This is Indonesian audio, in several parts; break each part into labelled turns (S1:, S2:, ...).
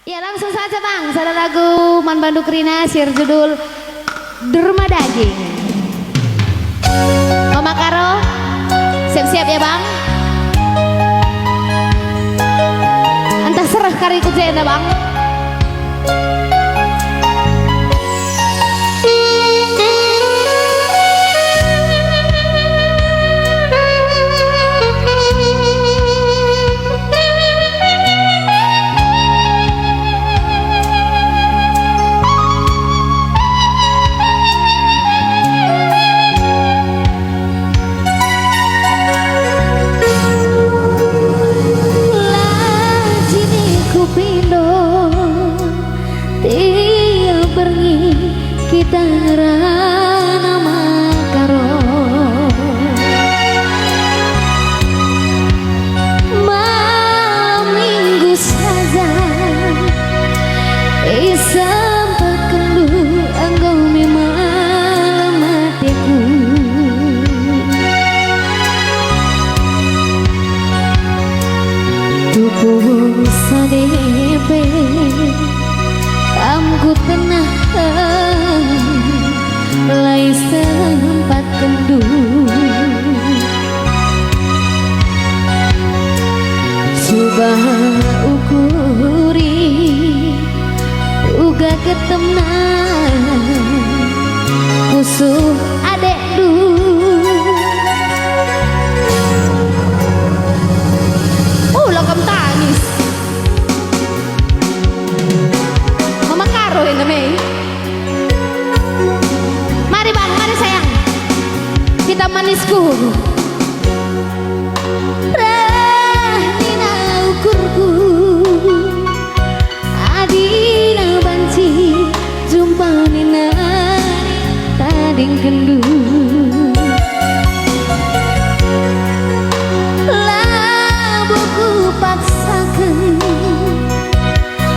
S1: Ya langsung saja bang, ada lagu Man Bandung Rina, share judul Derma Daging. Mama Karo, siap-siap ya bang. Entah serah kari kujena bang. Kita nama karo malam minggu saja sampai kendu anggo memang matiku tubuh sadepe amku tenang mulai sempat kendu coba ukuri uga keteman kusuh adek du lokam tangis Mama Karo ini namanya. Kita manisku Rahina ukurku Adina banci Jumpa nina Tading kendu Labuku paksakan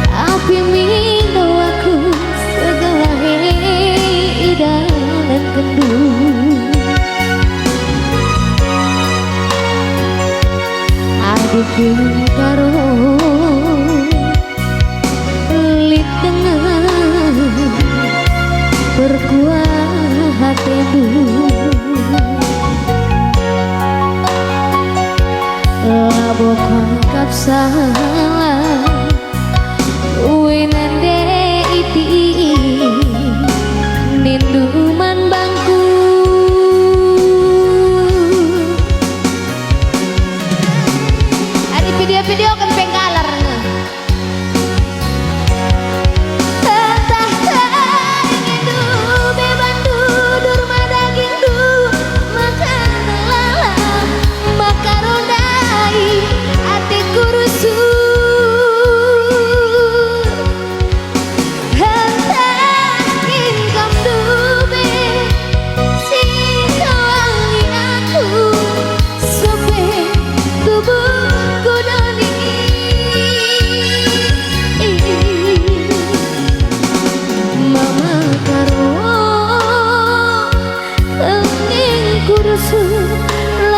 S1: Api minum aku Segala idalan kendu bikin karo pelit tengah berkuah hatimu labokan kapsalah winande iti ninduman bangku video kan penggalar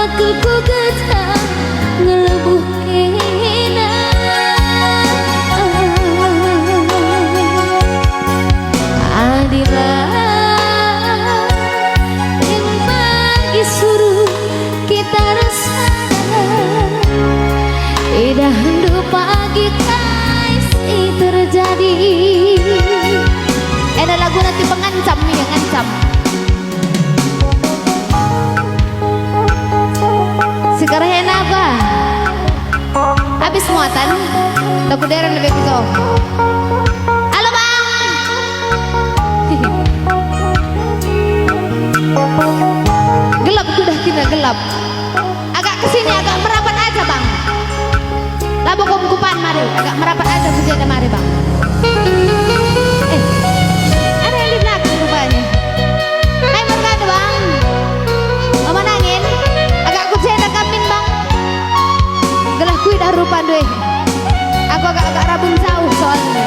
S1: lakuku gajah ngelebuh kena adilah yang pagi suruh kita rasa idah hendu pagi kaisi terjadi ada lagu nanti pengancam yang ngancam sekarang apa? Habis muatan, tak kuderan lebih gitu. Halo bang, gelap sudah kena gelap. Agak kesini, agak merapat aja bang. Labu kumkupan mari, agak merapat aja saja mari bang. Ada yang di belakang rupanya. Hai merkado bang. Mama nangin. Gelah kui dah rupa deh. Aku agak rabun jauh soalnya.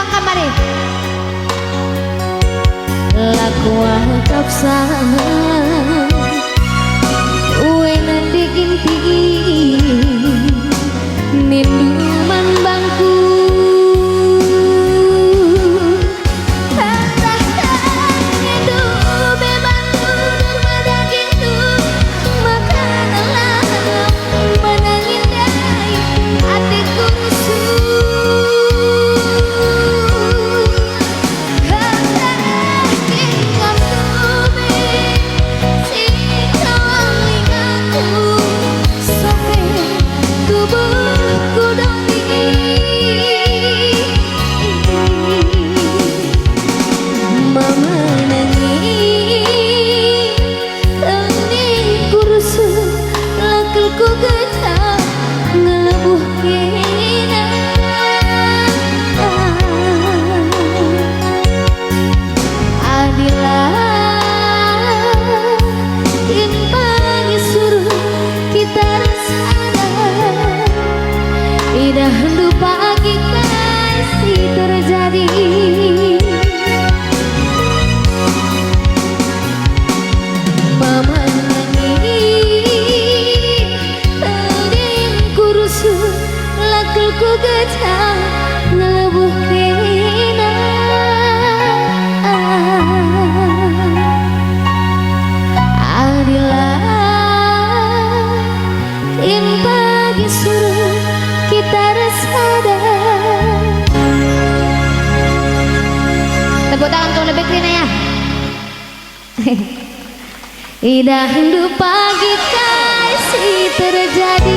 S1: bang kamari.
S2: Laku akap sama uwe nanti ginti minuman bangku hendu pagi kasih terjadi. Mama nangis tading kurusu lakelku gecah ngelebuh kena adilah in pagi suruh kita resada.
S1: Tepuk tangan untuk lebih Rina ya.
S2: Indah hendu pagi kasih terjadi.